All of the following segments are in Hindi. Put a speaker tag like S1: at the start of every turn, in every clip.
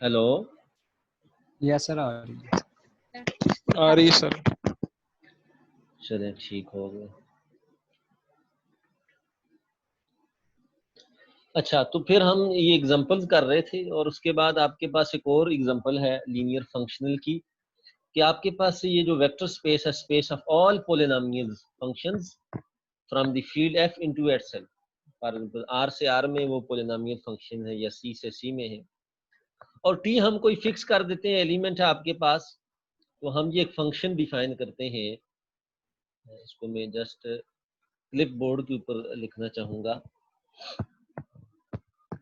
S1: हेलो।
S2: यस सर, आ रही है।
S3: आ रही है सर।
S1: चलिए ठीक हो गया। अच्छा, तो फिर हम ये एग्जांपल्स कर रहे थे और उसके बाद आपके पास एक और एग्जांपल है लीनियर फंक्शनल की, कि आपके पास ये जो वेक्टर स्पेस है, space of all polynomial functions from the field F into itself. For example R से आर में वो पॉलिनोमियल फंक्शन है या सी से सी में है, और टी हम कोई फिक्स कर देते हैं, एलिमेंट है आपके पास, तो हम ये एक फंक्शन डिफाइन करते हैं। इसको मैं जस्ट क्लिप बोर्ड के ऊपर लिखना चाहूंगा।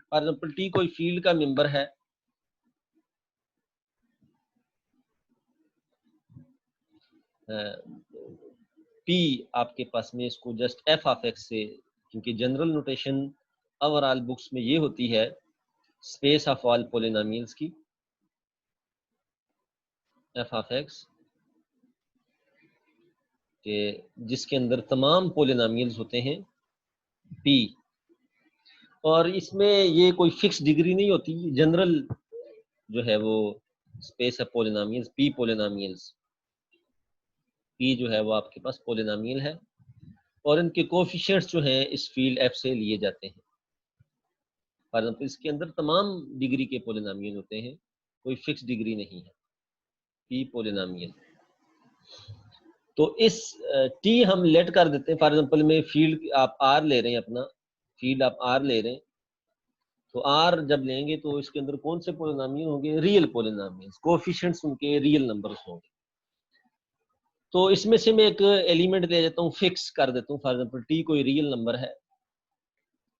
S1: फॉर एग्जांपल टी कोई फील्ड का मेंबर है, पी आपके पास में, इसको जस्ट एफ ऑफ एक्स से, क्योंकि जनरल नोटेशन ओवरऑल बुक्स में ये होती है स्पेस ऑफ ऑल पॉलिनोमियल्स की, एफ ऑफ एक्स के जिसके अंदर तमाम पॉलिनोमियल्स होते हैं पी, और इसमें ये कोई फिक्स डिग्री नहीं होती, जनरल जो है वो space of polynomials, P polynomials, P जो है वो आपके पास पॉलिनोमियल है और इनके कोएफिशिएंट्स जो हैं इस फील्ड एफ से लिए जाते हैं। फॉर एग्जांपल इसके अंदर तमाम डिग्री के पॉलिनोमियल होते हैं, कोई फिक्स डिग्री नहीं है, पी पॉलिनोमियल। तो इस टी हम लेट कर देते हैं। फॉर एग्जांपल में फील्ड आप आर ले रहे हैं, अपना फील्ड आप आर ले रहे हैं, तो आर जब लेंगे तो इसके अंदर कौन से पॉलिनोमियल होंगे? रियल पॉलिनोमियल्स, कोएफिशिएंट्स उनके रियल नंबर्स होंगे। तो इसमें से मैं एक एलिमेंट ले जाता हूँ, फिक्स कर देता हूँ, फॉर एग्जांपल टी कोई रियल नंबर है,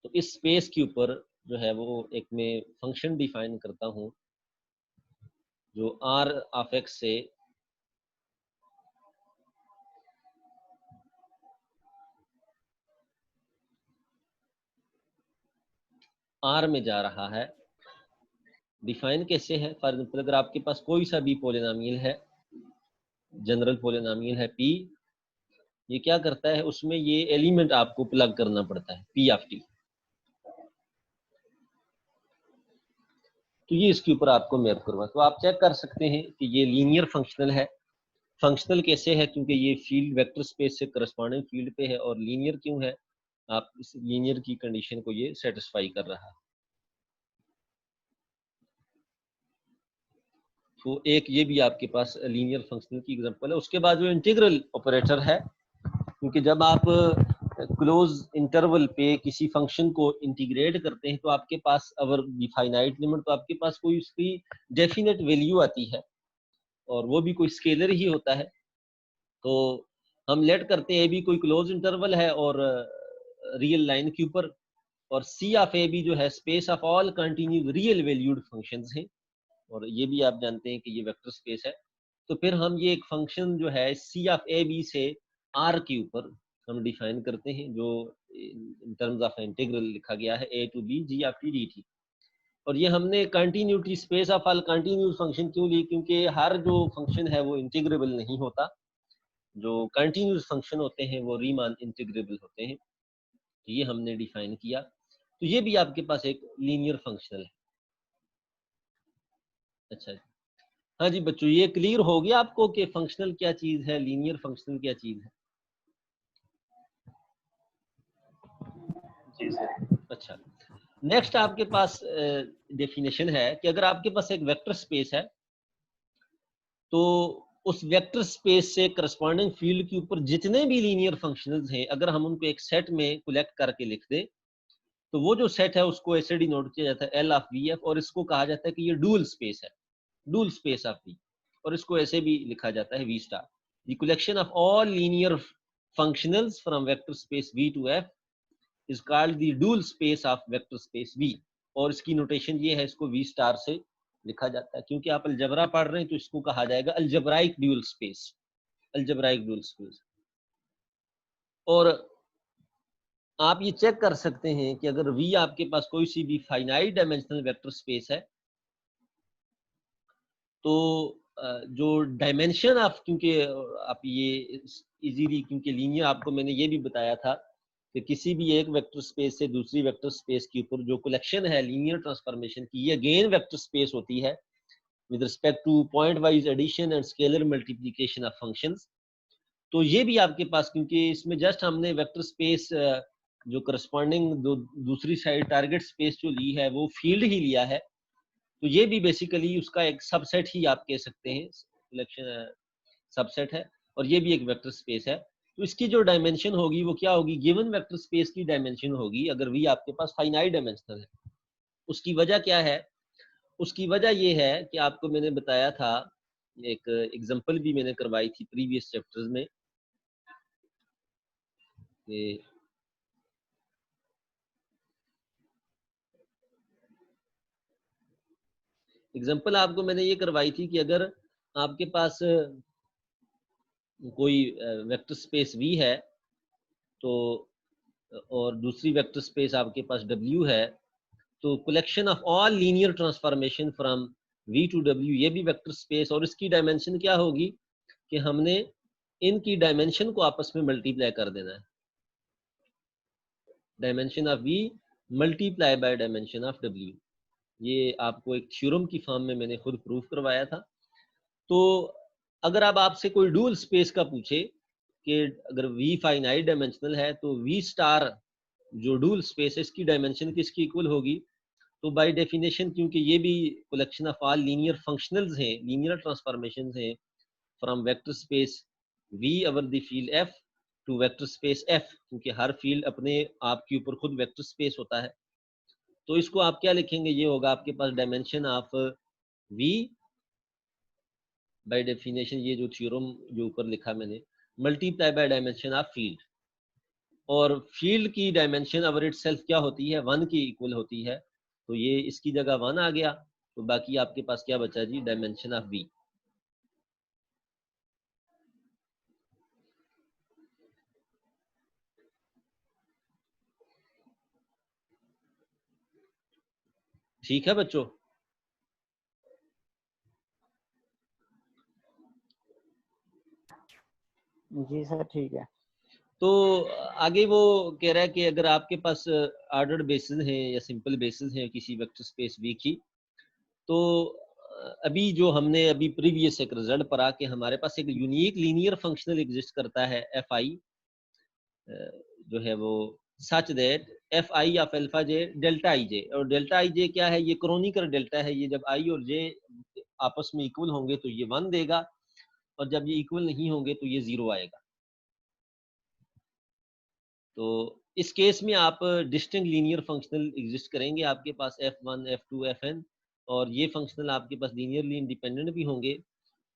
S1: तो इस स्पेस के ऊपर जो है वो एक मैं फंक्शन डिफाइन करता हूँ जो आर ऑफ एक्स से आर में जा रहा है। डिफाइन कैसे है? फॉर एग्जांपल अगर आपके पास कोई सा भी पॉलिनोमियल है, जनरल पॉलिनोमियल है पी, ये क्या करता है, उसमें ये एलिमेंट आपको प्लग करना पड़ता है पी ऑफ टी, तो ये इसके ऊपर आपको मैप करवा, तो आप चेक कर सकते हैं कि ये लीनियर फंक्शनल है। फंक्शनल कैसे है? क्योंकि ये फील्ड वेक्टर स्पेस से करस्पॉन्डिंग फील्ड पे है, और लीनियर क्यों है? आप इस लीनियर की कंडीशन को ये सेटिस्फाई कर रहा है। तो एक ये भी आपके पास लीनियर फंक्शनल की एग्जांपल है। उसके बाद जो इंटीग्रल ऑपरेटर है, क्योंकि जब आप क्लोज इंटरवल पे किसी फंक्शन को इंटीग्रेट करते हैं तो आपके पास अवर डिफाइनाइट लिमिट, तो आपके पास कोई उसकी डेफिनेट वैल्यू आती है और वो भी कोई स्केलर ही होता है। तो हम लेट करते हैं ए बी कोई क्लोज इंटरवल है और रियल लाइन के ऊपर, और सी ऑफ ए बी जो है space of all continue real valued functions हैं, और ये भी आप जानते हैं कि ये वेक्टर स्पेस है। तो फिर हम ये एक फंक्शन जो है सी ऑफ ए बी से आर के ऊपर हम डिफाइन करते हैं, जो इन टर्म्स ऑफ इंटीग्रल लिखा गया है a to b g of t d t. और ये हमने continuity space of all continuous function क्यों ली? क्योंकि हर जो फंक्शन है वो इंटीग्रेबल नहीं होता, जो कंटिन्यूस फंक्शन होते हैं वो रीमान इंटीग्रेबल होते हैं। तो ये हमने डिफाइन किया, तो ये भी आपके पास एक लीनियर फंक्शनल है। अच्छा, हाँ जी बच्चों, ये क्लियर हो गया आपको कि फंक्शनल क्या चीज है, लीनियर फंक्शनल क्या चीज है?
S3: जी सर।
S1: अच्छा, नेक्स्ट आपके पास डेफिनेशन है कि अगर आपके पास एक वेक्टर स्पेस है, तो उस वेक्टर स्पेस से करस्पॉन्डिंग फील्ड के ऊपर जितने भी लीनियर फंक्शंस हैं, अगर हम उनको एक सेट में कलेक्ट करके लिख दें, तो वो जो सेट है उसको ऐसे डिनोट किया जाता है एल ऑफ वी एफ, और इसको कहा जाता है कि ये डुअल स्पेस है, डुअल स्पेस ऑफ वी, और इसको ऐसे भी लिखा जाता है V star, the collection of all linear functionals from vector space V to F is called the dual space of vector space V. और इसकी नोटेशन ये है, इसको वी स्टार से लिखा जाता है, क्योंकि आप अलजबरा पढ़ रहे हैं तो इसको कहा जाएगा अलजबराइक ड्यूल स्पेस, अलजबराइक ड्यूल स्पेस। और आप ये चेक कर सकते हैं कि अगर V आपके पास कोई सी भी फाइनाइट डायमेंशनल वेक्टर स्पेस है, तो जो डायमेंशन ऑफ, क्योंकि आप ये इजीली, क्योंकि लीनियर आपको मैंने ये भी बताया था कि किसी भी एक वेक्टर स्पेस से दूसरी वेक्टर स्पेस के ऊपर जो कलेक्शन है लीनियर ट्रांसफॉर्मेशन की, ये अगेन वेक्टर स्पेस होती है, with respect to point wise addition and scalar multiplication of functions। तो ये भी आपके पास, क्योंकि इसमें जस्ट हमने वेक्टर स्पेस जो करस्पॉन्डिंग दूसरी साइड टारगेट स्पेस जो ली है वो फील्ड ही लिया है, तो ये भी बेसिकली उसका एक सबसेट ही आप कह सकते हैं, सिलेक्शन सबसेट है, और ये भी एक वेक्टर स्पेस है। तो इसकी जो डायमेंशन होगी वो क्या होगी, गिवन वेक्टर स्पेस की डायमेंशन होगी अगर वी आपके पास फाइनाइट डायमेंशनल है। उसकी वजह क्या है, उसकी वजह ये है कि आपको मैंने बताया था, एक एग्जांपल भी मैंने करवाई थी प्रीवियस चैप्टर्स में, कि एग्जांपल आपको मैंने ये करवाई थी कि अगर आपके पास कोई वेक्टर स्पेस V है, तो और दूसरी वेक्टर स्पेस आपके पास W है, तो collection of all linear transformation from V to W, ये भी वेक्टर स्पेस, और इसकी डायमेंशन क्या होगी कि हमने इनकी डायमेंशन को आपस में मल्टीप्लाई कर देना है, dimension of V multiply by dimension of W। ये आपको एक थ्योरम की फॉर्म में मैंने खुद प्रूफ करवाया था। तो अगर अब आपसे कोई डुअल स्पेस का पूछे कि अगर V फाइनाइट डायमेंशनल है तो V स्टार जो डुअल स्पेस है इसकी डायमेंशन किसकी इक्वल होगी, तो बाय डेफिनेशन, क्योंकि ये भी collection of all linear functionals हैं, लीनियर ट्रांसफॉर्मेशंस हैं from vector space V over the field F to vector space F, क्योंकि हर फील्ड अपने आप के ऊपर खुद वेक्टर स्पेस होता है। तो इसको आप क्या लिखेंगे, ये होगा आपके पास dimension of V by definition, ये जो थ्योरम जो ऊपर लिखा मैंने, multiply by dimension of field, और फील्ड की डायमेंशन ओवर इटसेल्फ क्या होती है, 1 की इक्वल होती है, तो ये इसकी जगह 1 आ गया, तो बाकी आपके पास क्या बचा जी, डायमेंशन ऑफ V। ठीक है बच्चों।
S2: जी सर ठीक है।
S1: तो आगे वो कह रहा है कि अगर आपके पास ऑर्डर्ड बेसिस हैं या सिंपल बेसिस हैं किसी वेक्टर स्पेस V की, तो अभी जो हमने अभी प्रीवियस एक रिजल्ट पढ़ा कि हमारे पास एक यूनिक लीनियर फंक्शनल एग्जिस्ट करता है Fi, जो है वो such that Fi of alpha j delta ij, और डेल्टा ij क्या है, ये क्रोनिकल डेल्टा है, ये जब I और j आपस में इक्वल होंगे तो ये 1 देगा, और जब ये इक्वल नहीं होंगे तो ये 0 आएगा। तो इस केस में आप डिस्टिंक्ट लीनियर फंक्शनल एग्जिस्ट करेंगे आपके पास F1 F2 Fn, और ये फंक्शनल आपके पास लीनियरली इंडिपेंडेंट भी होंगे,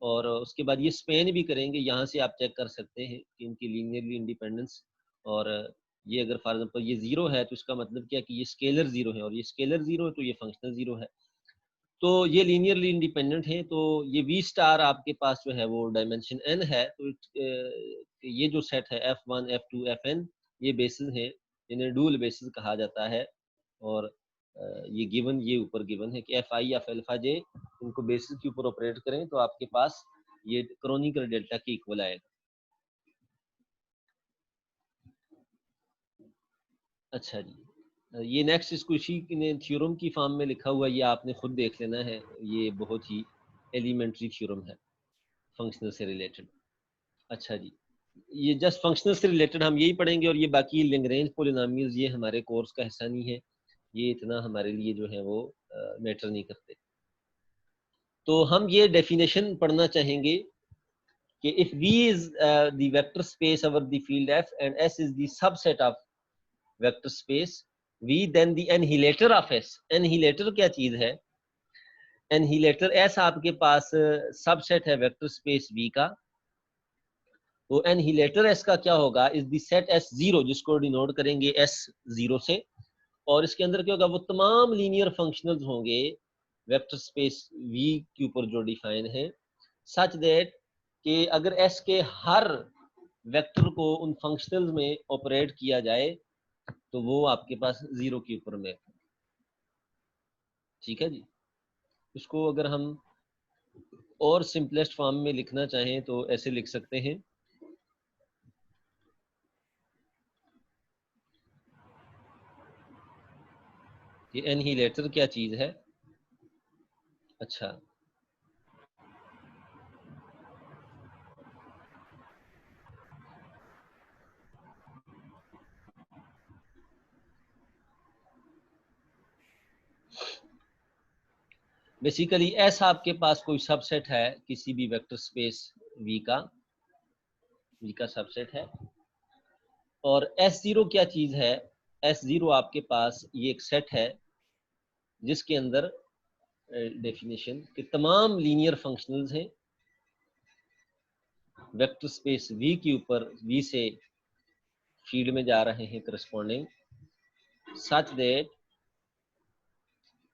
S1: और उसके बाद ये स्पेन भी करेंगे। यहाँ से आप चेक कर सकते हैं कि इनकी लीनियरली इंडिपेंडेंस, और ये अगर फॉर एग्जांपल ये 0 है तो इसका मतलब क्या कि ये स्केलर 0 है, और ये स्केलर 0 है तो ये फंक्शनल 0 है, तो ये लीनियरली इंडिपेंडेंट है। तो ये V स्टार आपके पास जो है वो डायमेंशन n है, तो ये जो सेट है F1 F2 Fn, ये बेसिस है, इन्हें डुअल बेसिस कहा जाता है, और ये गिवन, ये ऊपर गिवन है कि Fi ऑफ अल्फा j, इनको बेसिस के ऊपर ऑपरेट करें तो आपके पास ये क्रोनिकल डेल्टा के इक्वल आएगा। अच्छा जी, ये नेक्स्ट इसको इसी ने थ्योरम की फॉर्म में लिखा हुआ, ये आपने खुद देख लेना है, ये बहुत ही एलिमेंट्री थ्योरम है फंक्शनल से रिलेटेड। अच्छा जी, ये जस्ट फंक्शनल से रिलेटेड हम यही पढ़ेंगे, और ये बाकी लैग्रेंज पॉलिनॉमियल्स ये हमारे कोर्स का हिस्सा नहीं है, ये इतना हमारे लिए जो है वो मैटर नहीं करते। तो हम ये डेफिनेशन पढ़ना चाहेंगे कि if V is the vector space over the field F and S is the subset of vector space V, then the annihilator of S, annihilator क्या चीज है, annihilator S आपके पास सबसेट है वेक्टर स्पेस V का, तो annihilator S का क्या होगा, इज द सेट S0, जिसको डिनोट करेंगे S0 से, और इसके अंदर क्या होगा, वो तमाम लीनियर फंक्शनल्स होंगे वेक्टर स्पेस V के ऊपर जो डिफाइन है, सच दैट कि अगर S के हर वेक्टर को उन फंक्शनल्स में ऑपरेट किया जाए तो वो आपके पास 0 के ऊपर में। ठीक है जी, इसको अगर हम और सिंपलेस्ट फॉर्म में लिखना चाहें तो ऐसे लिख सकते हैं कि एनहिलेटर क्या चीज है। अच्छा, बेसिकली एस आपके पास कोई सबसेट है किसी भी वेक्टर स्पेस वी का सबसेट है, और S0 क्या चीज है? S0 आपके पास ये एक सेट है जिसके अंदर डेफिनेशन के तमाम लीनियर फंक्शनल्स हैं वेक्टर स्पेस V के ऊपर, V से फील्ड में जा रहे हैं करस्पॉन्डिंग, सच दैट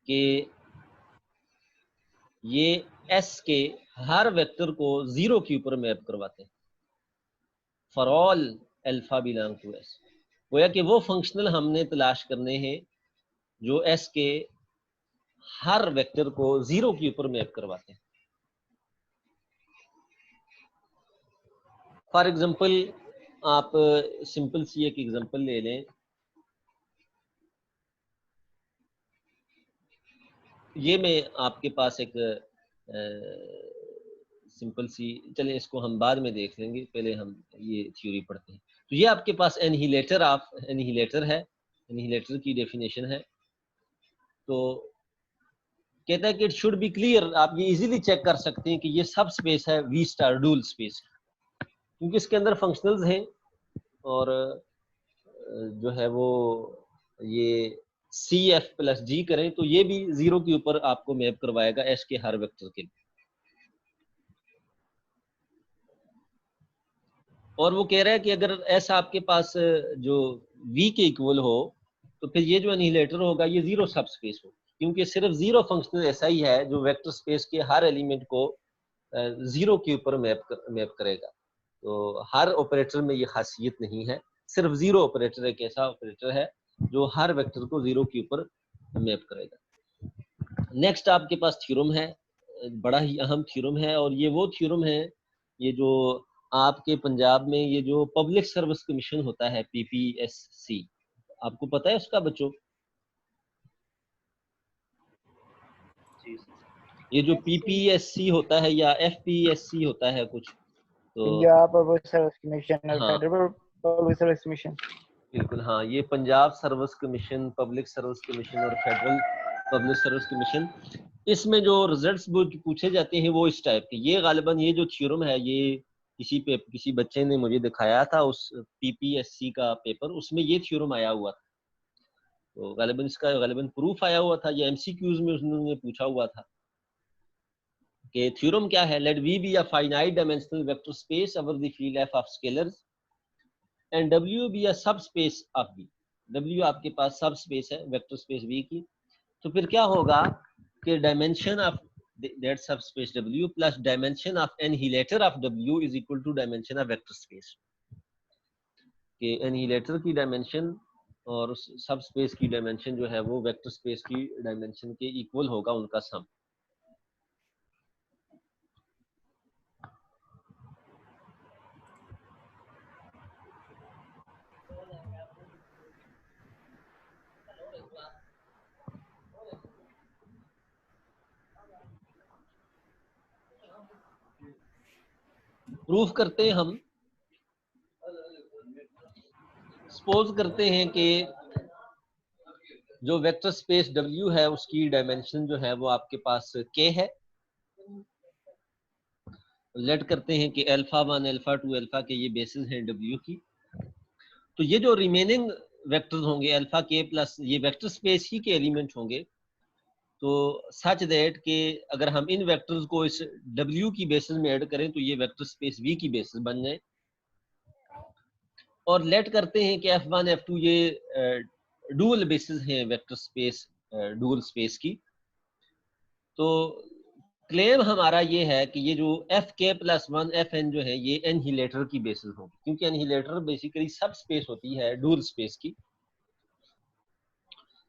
S1: कि ये S के हर वेक्टर को 0 के ऊपर मैप करवाते हैं for all alpha belong to S। गोया कि वो फंक्शनल हमने तलाश करने हैं जो S के हर वेक्टर को 0 के ऊपर मैप करवाते हैं। फॉर एग्जाम्पल आप सिंपल सी एक एग्जाम्पल ले लें, ये मैं आपके पास एक सिंपल सी, चले इसको हम बाद में देख लेंगे, पहले हम ये थ्योरी पढ़ते हैं। तो ये आपके पास एनहिलेटर है, एनहिलेटर की डेफिनेशन है। तो कहता है कि इट शुड बी क्लियर, आप ये इजीली चेक कर सकते हैं कि ये सब स्पेस है वी स्टार डुअल स्पेस, क्योंकि इसके अंदर फंक्शनल्स हैं और जो है वो ये CF प्लस G करें तो ये भी 0 के ऊपर आपको मैप करवाएगा S के हर वेक्टर के लिए। और वो कह रहा है कि अगर S आपके पास जो V के इक्वल हो तो फिर ये जो एनिहिलेटर होगा ये 0 सब स्पेस हो, क्योंकि सिर्फ 0 फंक्शनल ऐसा ही है जो वेक्टर स्पेस के हर एलिमेंट को 0 के ऊपर मैप करेगा। तो हर ऑपरेटर में ये खासियत नहीं है, सिर्फ 0 ऑपरेटर एक ऐसा ऑपरेटर है जो हर वेक्टर को 0 के ऊपर मैप करेगा। नेक्स्ट आपके पास थ्योरम है, बड़ा ही अहम थ्योरम है, और ये वो थ्योरम है ये जो आपके पंजाब में ये जो पब्लिक सर्विस कमीशन होता है PPSC, आपको पता है उसका बच्चों? ये जो PPSC होता है या FPSC होता है कुछ, तो
S3: पंजाब पब्लिक सर्विस कमीशन और
S1: हाँ
S3: फेडरल पब्लिक सर्विस कमीशन,
S1: बिल्कुल हाँ, ये Punjab service commission, public service commission और फेडरल पब्लिक सर्विस कमीशन, इसमें जो रिजल्ट्स पूछे जाते हैं वो इस टाइप के। ये गालिबन ये जो थ्योरम है ये किसी बच्चे ने मुझे दिखाया था उस PPSC का पेपर, उसमें ये थ्योरम आया हुआ था। तो गालिबन इसका प्रूफ आया हुआ था, ये MCQs में उन्होंने पूछा हुआ था कि थ्योरम क्या है। Let V be a finite dimensional vector space over the field F of scalars and W be a subspace of V। W आपके पास सब स्पेस है वेक्टर स्पेस V की, तो फिर क्या होगा कि dimension of that subspace W plus dimension of annihilator of W is equal to dimension of vector space. कि एनहिलेटर की डायमेंशन और उस सब स्पेस की डायमेंशन जो है वो वेक्टर स्पेस की डायमेंशन के इक्वल होगा, उनका सम। प्रूफ करते हैं हम, सपोज करते हैं कि जो वेक्टर स्पेस W है उसकी डायमेंशन जो है वो आपके पास K है। लेट करते हैं कि α1 α2 अल्फा के ये बेसिस हैं W की, तो ये जो रिमेनिंग वेक्टर्स होंगे अल्फा K प्लस ये वेक्टर स्पेस ही के एलिमेंट होंगे। तो सच दैट कि अगर हम इन वेक्टर्स को इस W की बेसिस में ऐड करें तो ये वेक्टर स्पेस V की बेसिस बन जाए। और लेट करते हैं कि F1 F2 ये डुअल बेसिस हैं वेक्टर स्पेस डुअल स्पेस की। तो क्लेम हमारा ये है कि ये जो Fk+1 Fn जो है ये एनहिलेटर की बेसिस होगी, क्योंकि एनहिलेटर बेसिकली सब स्पेस होती है डुअल स्पेस की।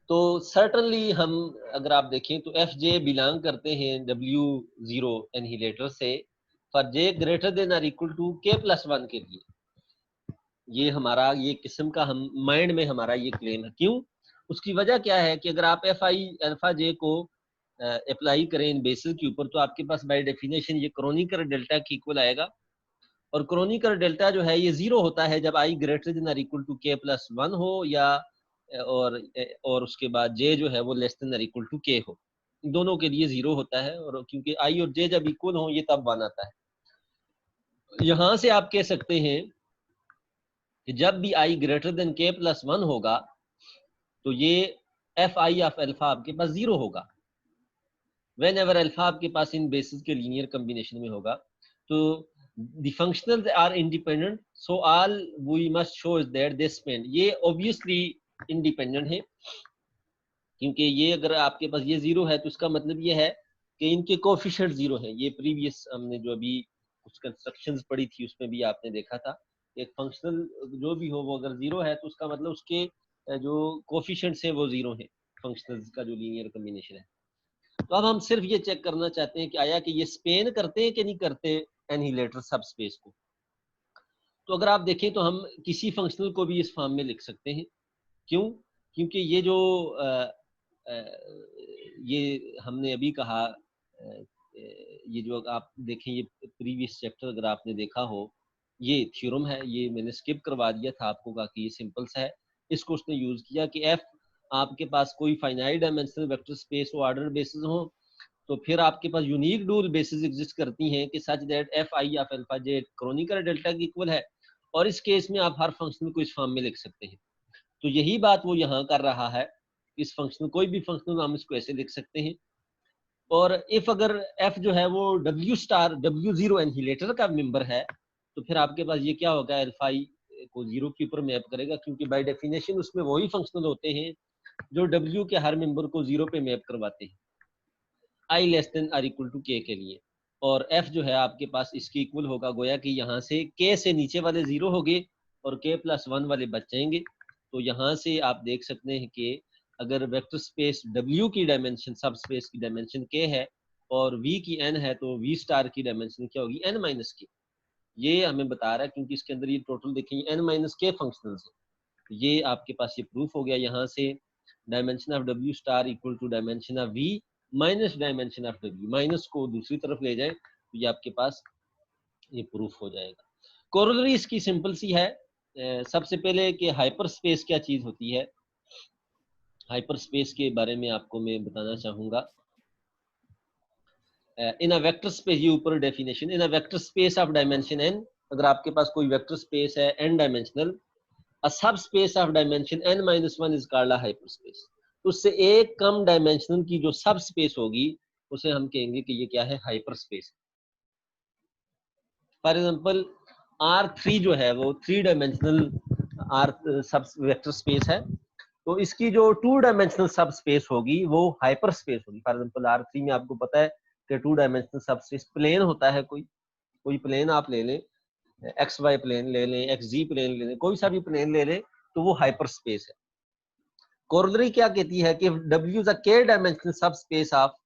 S1: तो सर्टनली हम अगर आप देखें तो Fj बिलोंग करते हैं W0 एनहिलेटर से फॉर j ग्रेटर देन और इक्वल टू K+1 के लिए। ये हमारा ये किस्म का हम माइंड में हमारा ये क्लेम है। क्यों? उसकी वजह क्या है कि अगर आप Fi अल्फा j को अप्लाई करें इन बेसिस के ऊपर तो आपके पास बाय डेफिनेशन ये क्रोनिकर डेल्टा की इक्वल आएगा, और क्रोनिकर डेल्टा जो है ये 0 होता है जब I ग्रेटर देन और इक्वल टू K+1 हो या और उसके बाद J जो है वो लेस देन और इक्वल टू K हो। दोनों के लिए 0 होता है, और क्योंकि i और j जब इक्वल हो ये तब 1 आता है। यहां से आप कह सकते हैं कि जब भी i greater than k plus 1 होगा तो ये fi ऑफ अल्फा आपके पास 0 होगा। वेन एवर अल्फा आपके पास इन बेसिस के लीनियर कॉम्बिनेशन में होगा तो the functionals are independent, so all we must show is that they spend, ये obviously independent है, क्योंकि ये अगर आपके पास ये 0 है तो इसका मतलब ये है कि इनके कोफिशिएंट 0 है। ये प्रीवियस हमने जो अभी कुछ कंस्ट्रक्शंस पढ़ी थी उसमें भी आपने देखा था, एक फंक्शनल जो भी हो वो अगर 0 है तो उसका मतलब उसके जो कोफिशिएंट्स है वो 0 है, फंक्शनल्स का जो लीनियर कॉम्बिनेशन है। तो अब हम सिर्फ ये चेक करना चाहते हैं कि आया कि ये स्पेन करते हैं कि नहीं करते एनिहिलेटर सब स्पेस को। तो अगर आप देखें तो हम किसी फंक्शनल को भी इस फॉर्म में लिख सकते हैं। क्यों? क्योंकि ये जो ये हमने अभी कहा, ये जो आप देखें ये प्रीवियस चैप्टर अगर आपने देखा हो, ये थ्योरम है, ये मैंने स्किप करवा दिया था आपको, कहा कि ये सिंपल सा है। इसको उसने यूज किया कि एफ आपके पास कोई फाइनाइट डायमेंशनल वेक्टर स्पेस हो, ऑर्डर बेसिस हो, तो फिर आपके पास यूनिक डुअल बेसिस एग्जिस्ट करती हैं कि such that F I of alpha J chronicle delta की इक्वल है, और इस केस में आप हर फंक्शन को इस फॉर्म में लिख सकते हैं। तो यही बात वो यहाँ कर रहा है, इस फंक्शन कोई भी फंक्शन हम इसको ऐसे लिख सकते हैं। और इफ अगर f जो है वो w स्टार w0 एनहिलेटर का मेंबर है तो फिर आपके पास ये क्या होगा, अल्फा i को 0 के ऊपर मैप करेगा, क्योंकि बाय डेफिनेशन उसमें वही फंक्शनल होते हैं जो w के हर मेंबर को 0 पे मैप करवाते हैं i less than or equal to k के लिए। और f जो है आपके पास इसके इक्वल होगा, गोया कि यहाँ से k से नीचे वाले 0 हो गए और k प्लस 1 वाले बच जाएंगे। तो यहाँ से आप देख सकते हैं कि अगर वेक्टर स्पेस W की डायमेंशन सब स्पेस की डायमेंशन k है और V की n है तो V स्टार की डायमेंशन क्या होगी, n माइनस k। ये हमें बता रहा है क्योंकि इसके अंदर ये टोटल देखेंगे n माइनस k फंक्शनल्स है। ये आपके पास ये प्रूफ हो गया। यहाँ से dimension of W star equal to dimension of V minus dimension of W, minus को दूसरी तरफ ले जाए तो ये आपके पास ये प्रूफ हो जाएगा। कोरोलरी इसकी सिंपल सी है। सबसे पहले कि हाइपर स्पेस क्या चीज होती है, हाइपर स्पेस के बारे में आपको मैं बताना चाहूंगा। इन अ वेक्टर स्पेस, ये ऊपर definition, in a vector space of dimension n, अगर आपके पास कोई वेक्टर स्पेस है n dimensional, a subspace of dimension n minus 1 is called a hyper space. उससे एक कम डायमेंशनल की जो सब स्पेस होगी उसे हम कहेंगे कि ये क्या है, hyper space. For example R3 जो है वो 3 डायमेंशनल R सब वेक्टर स्पेस है, तो इसकी जो 2 डायमेंशनल सब स्पेस होगी वो हाइपर स्पेस होगी। फॉर एग्जांपल R3 में आपको पता है कि 2 डायमेंशनल सब स्पेस प्लेन होता है, कोई प्लेन आप ले लें, एक्स वाई प्लेन ले लें, एक्स जी प्लेन ले लें, कोई सा भी प्लेन ले लें तो वो हाइपर स्पेस है। कोरोलरी क्या कहती है कि W is a k dimensional subspace of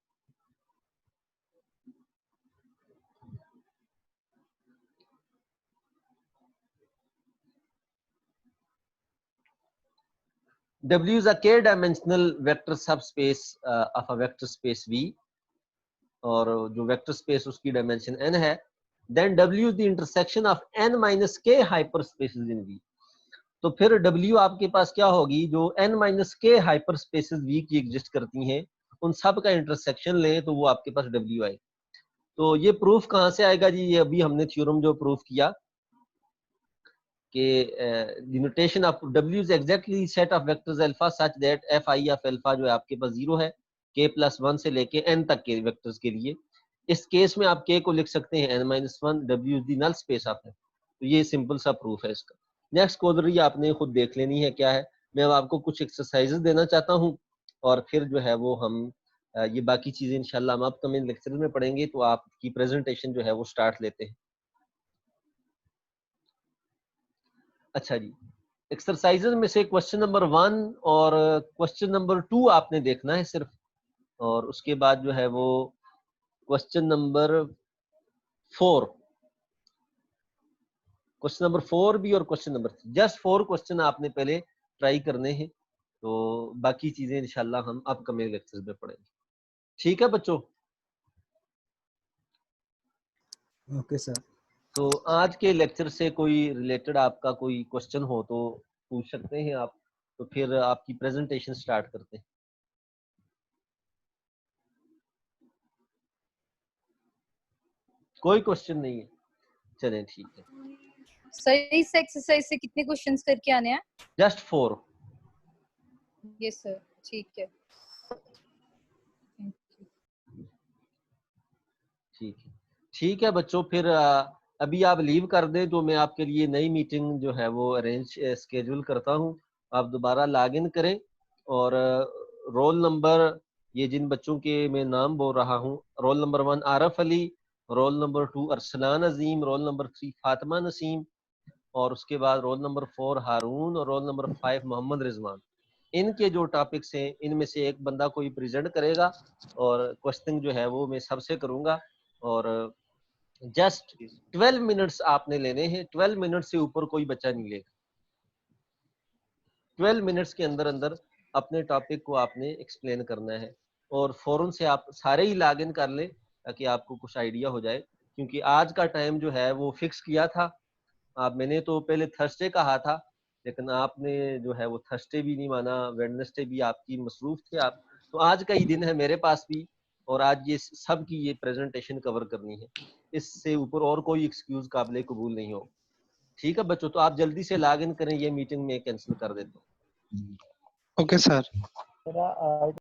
S1: W is a k dimensional vector subspace of a vector space V, और जो वेक्टर स्पेस उसकी डायमेंशन n है, then W is the intersection of n minus k hyperspaces in V। तो फिर W आपके पास क्या होगी, जो n minus k hyperspaces V की एग्जिस्ट करती हैं उन सब का इंटरसेक्शन लें तो वो आपके पास W आए। तो ये प्रूफ कहाँ से आएगा जी, ये अभी हमने थ्योरम जो प्रूफ किया कि the notation of W is exactly set of vectors alpha such that fi of alpha जो है आपके पास 0 है k प्लस 1 से लेके n तक के वेक्टर्स के लिए। इस केस में आप k को लिख सकते हैं n minus 1, W is the null space of है। तो ये सिंपल सा प्रूफ है इसका। नेक्स्ट कोडरी आपने खुद देख लेनी है क्या है। मैं अब आपको कुछ एक्सरसाइजेस देना चाहता हूँ और फिर जो है वो हम ये बाकी चीजें इंशाल्लाह हम अपकमिंग लेक्चर में पढ़ेंगे। तो आपकी प्रेजेंटेशन जो है वो स्टार्ट लेते हैं। अच्छा जी, एक्सरसाइजेज में से क्वेश्चन नंबर 1 और क्वेश्चन नंबर 2 आपने देखना है सिर्फ, और उसके बाद जो है वो क्वेश्चन नंबर 4, क्वेश्चन नंबर 4 भी और क्वेश्चन नंबर 3, जस्ट 4 क्वेश्चन आपने पहले ट्राई करने हैं। तो बाकी चीजें इंशाल्लाह हम अपकमिंग लेक्चर्स में पढ़ेंगे। ठीक है बच्चों?
S2: Okay sir.
S1: तो आज के लेक्चर से कोई रिलेटेड आपका कोई क्वेश्चन हो तो पूछ सकते हैं आप, तो फिर आपकी प्रेजेंटेशन स्टार्ट करते हैं। कोई क्वेश्चन नहीं है? चलें ठीक है।
S4: सर इस एक्सरसाइज से कितने क्वेश्चंस करके आने हैं?
S1: जस्ट 4।
S4: यस सर, ठीक है।
S1: ठीक है बच्चों, फिर अभी आप लीव कर दें तो मैं आपके लिए नई मीटिंग जो है वो अरेंज स्केड्यूल करता हूं। आप दोबारा लॉग इन करें और रोल नंबर, ये जिन बच्चों के मैं नाम बोल रहा हूं, roll number 1 Arif Ali, roll number 2 Arsalan Azeem, roll number 3 Fatima Naseem, और उसके बाद रोल नंबर 4 हारून और रोल नंबर 5 मोहम्मद रिजवान। इनके जो टॉपिक्स हैं इनमें से एक बंदा कोई प्रेजेंट करेगा और क्वेश्चन जो है वो मैं सबसे करूंगा। और जस्ट 12 मिनट्स आपने लेने हैं, 12 मिनट से ऊपर कोई बच्चा नहीं लेगा। 12 मिनट्स के अंदर अंदर अपने टॉपिक को आपने एक्सप्लेन करना है और फौरन से आप सारे ही लॉग इन कर लें ताकि आपको कुछ आइडिया हो जाए, क्योंकि आज का टाइम जो है वो फिक्स किया था। मैंने तो पहले थर्सडे कहा था, लेकिन आपने जो है वो थर्सडे भी नहीं माना, वेडनेसडे भी आपकी मसरूफ थे आप, तो आज का ही दिन है मेरे पास भी, और आज ये सब की ये प्रेजेंटेशन कवर करनी है। इससे ऊपर और कोई एक्सक्यूज काबिल कबूल नहीं हो। ठीक है बच्चों, तो आप जल्दी से लॉग इन करें, ये मीटिंग में कैंसिल कर देता हूँ।
S2: Okay sir.
S3: Sir,